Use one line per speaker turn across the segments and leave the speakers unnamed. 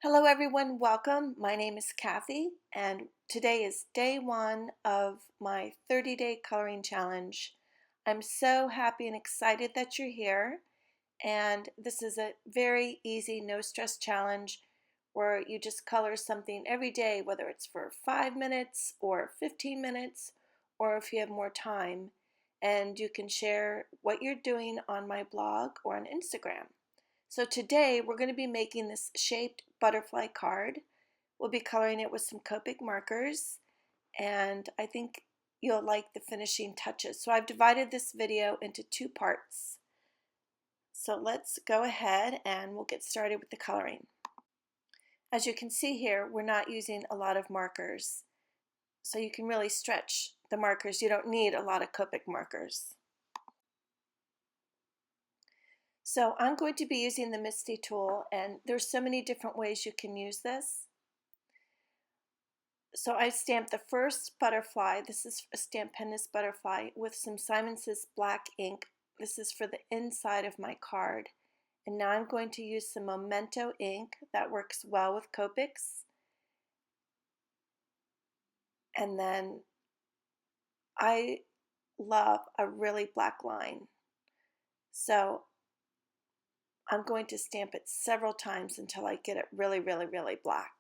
Hello everyone, welcome. My name is Kathy and today is day one of my 30-day coloring challenge. I'm so happy and excited that you're here, and this is a very easy, no stress challenge where you just color something every day, whether it's for 5 minutes or 15 minutes or if you have more time, and you can share what you're doing on my blog or on Instagram. So today we're going to be making this shaped butterfly card. We'll be coloring it with some Copic markers, and I think you'll like the finishing touches. So I've divided this video into two parts. So let's go ahead and we'll get started with the coloring. As you can see here, we're not using a lot of markers, so you can really stretch the markers. You don't need a lot of Copic markers. So I'm going to be using the Misty tool, and there's so many different ways you can use this. So I stamped the first butterfly. This is a Stampendous butterfly with some Simon Says black ink. This is for the inside of my card. And now I'm going to use some Memento ink that works well with Copics. And then I love a really black line. So I'm going to stamp it several times until I get it really, really, really black.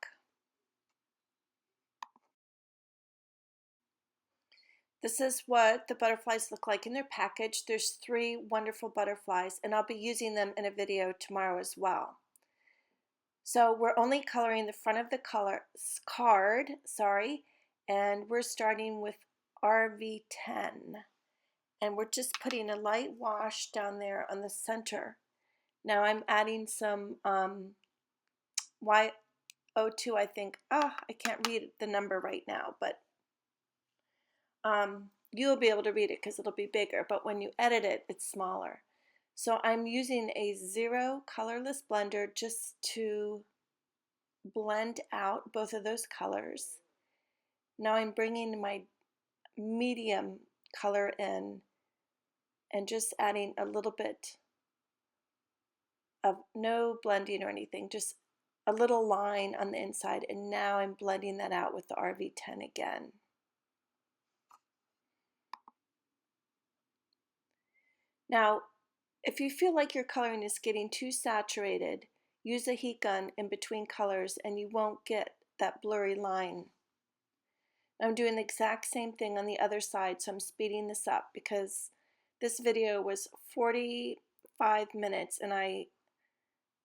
This is what the butterflies look like in their package. There's 3 wonderful butterflies, and I'll be using them in a video tomorrow as well. So we're only coloring the front of the card, and we're starting with RV10. And we're just putting a light wash down there on the center. Now I'm adding some Y02, I think. I can't read the number right now, but you'll be able to read it because it'll be bigger, but when you edit it, it's smaller. So I'm using a 0 colorless blender just to blend out both of those colors. Now I'm bringing my medium color in and just adding a little bit of no blending or anything, just a little line on the inside, and now I'm blending that out with the RV10 again. Now, if you feel like your coloring is getting too saturated, use a heat gun in between colors and you won't get that blurry line. I'm doing the exact same thing on the other side, so I'm speeding this up because this video was 45 minutes and I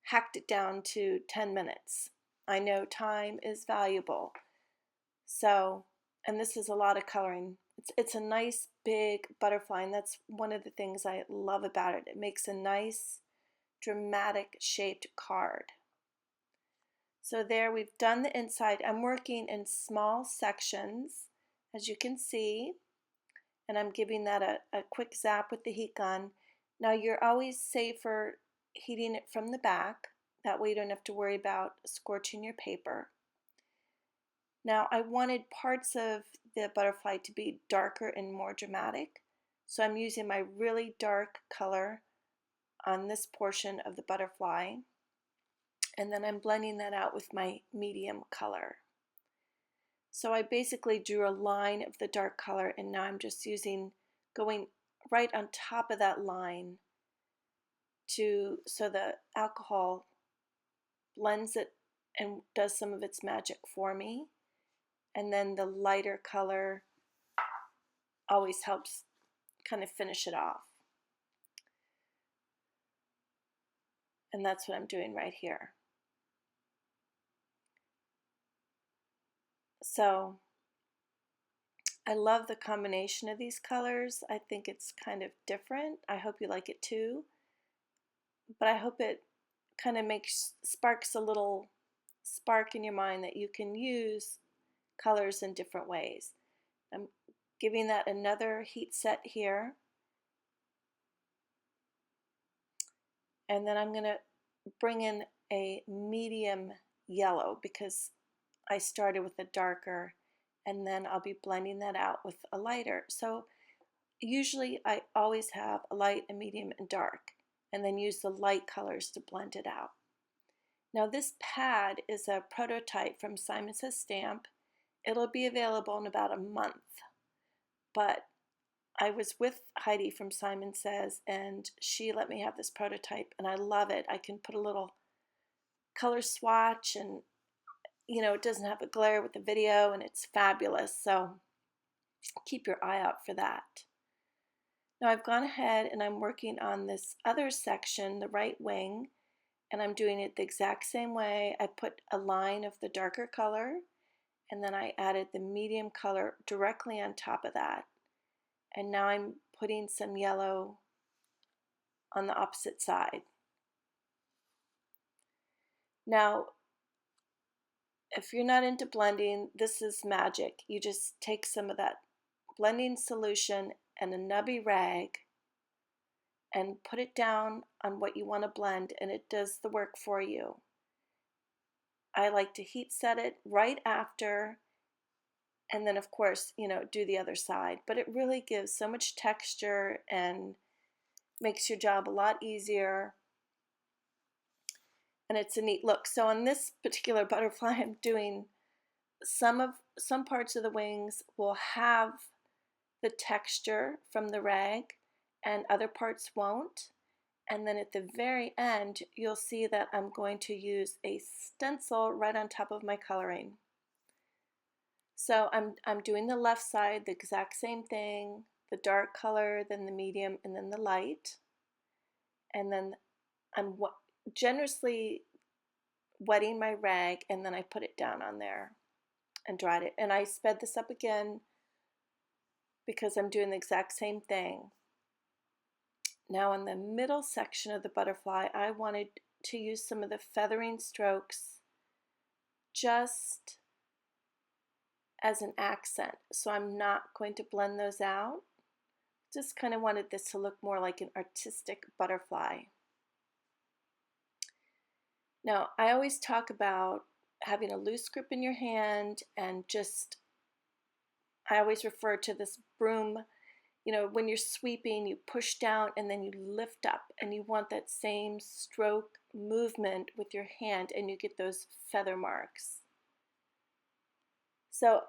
hacked it down to 10 minutes. I know time is valuable. So, and this is a lot of coloring. It's a nice big butterfly, and that's one of the things I love about it. It makes a nice dramatic shaped card. So there, we've done the inside. I'm working in small sections, as you can see, and I'm giving that a quick zap with the heat gun. Now you're always safer heating it from the back. That way you don't have to worry about scorching your paper. Now I wanted parts of the butterfly to be darker and more dramatic, so I'm using my really dark color on this portion of the butterfly, and then I'm blending that out with my medium color. So I basically drew a line of the dark color, and now I'm just going right on top of that line so the alcohol blends it and does some of its magic for me. And then the lighter color always helps kind of finish it off. And that's what I'm doing right here. So I love the combination of these colors. I think it's kind of different. I hope you like it too. But I hope it kind of sparks a little spark in your mind that you can use colors in different ways. I'm giving that another heat set here. And then I'm going to bring in a medium yellow because I started with a darker, and then I'll be blending that out with a lighter. So usually I always have a light, a medium, and dark, and then use the light colors to blend it out. Now this pad is a prototype from Simon Says Stamp. It'll be available in about a month, but I was with Heidi from Simon Says and she let me have this prototype and I love it. I can put a little color swatch and it doesn't have a glare with the video and it's fabulous. So keep your eye out for that. Now I've gone ahead and I'm working on this other section, the right wing, and I'm doing it the exact same way. I put a line of the darker color and then I added the medium color directly on top of that. And now I'm putting some yellow on the opposite side. Now, if you're not into blending, this is magic. You just take some of that blending solution and a nubby rag and put it down on what you want to blend and it does the work for you. I like to heat set it right after and then of course, do the other side. But it really gives so much texture and makes your job a lot easier. And it's a neat look. So on this particular butterfly, I'm doing some parts of the wings will have the texture from the rag and other parts won't. And then at the very end, you'll see that I'm going to use a stencil right on top of my coloring. So I'm doing the left side, the exact same thing, the dark color, then the medium, and then the light. And then I'm generously wetting my rag, and then I put it down on there and dried it. And I sped this up again because I'm doing the exact same thing. Now in the middle section of the butterfly, I wanted to use some of the feathering strokes just as an accent. So I'm not going to blend those out. Just kind of wanted this to look more like an artistic butterfly. Now, I always talk about having a loose grip in your hand and I always refer to this broom. When you're sweeping, you push down and then you lift up and you want that same stroke movement with your hand and you get those feather marks. So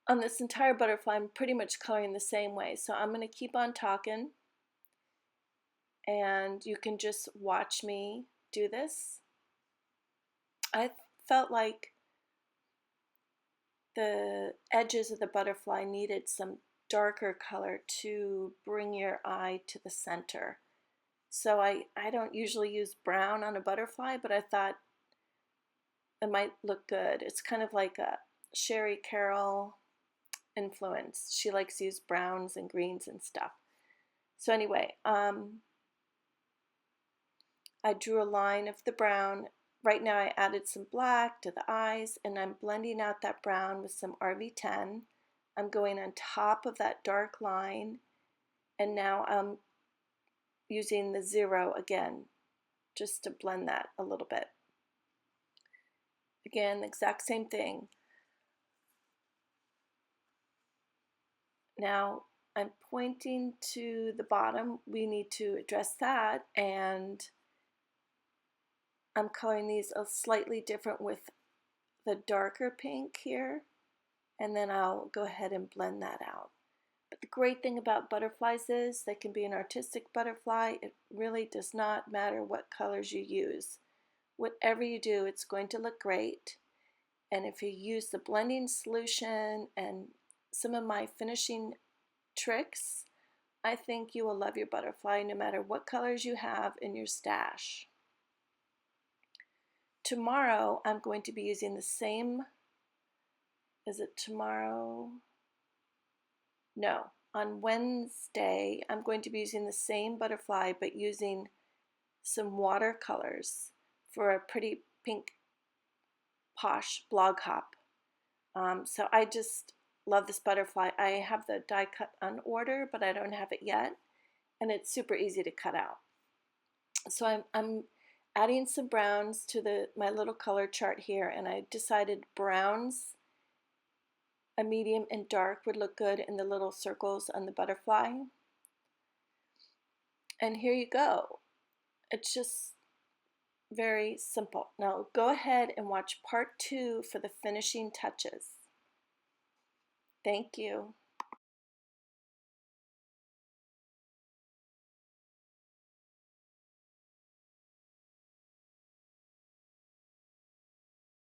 on this entire butterfly, I'm pretty much coloring the same way. So I'm going to keep on talking and you can just watch me do this. I felt like the edges of the butterfly needed some darker color to bring your eye to the center. So I don't usually use brown on a butterfly, but I thought it might look good. It's kind of like a Sherry Carroll influence. She likes to use browns and greens and stuff. So anyway, I drew a line of the brown. Right now I added some black to the eyes and I'm blending out that brown with some RV10. I'm going on top of that dark line and now I'm using the 0 again just to blend that a little bit. Again, the exact same thing. Now I'm pointing to the bottom. We need to address that and I'm coloring these a slightly different with the darker pink here and then I'll go ahead and blend that out. But the great thing about butterflies is they can be an artistic butterfly. It really does not matter what colors you use. Whatever you do, it's going to look great. And if you use the blending solution and some of my finishing tricks, I think you will love your butterfly no matter what colors you have in your stash. Tomorrow, I'm going to be using the same, is it tomorrow? No, on Wednesday, I'm going to be using the same butterfly, but using some watercolors for a pretty pink, posh blog hop. So I just love this butterfly. I have the die cut on order, but I don't have it yet, and it's super easy to cut out. So I'm adding some browns to my little color chart here, and I decided browns, a medium and dark would look good in the little circles on the butterfly. And here you go. It's just very simple. Now go ahead and watch part 2 for the finishing touches. Thank you.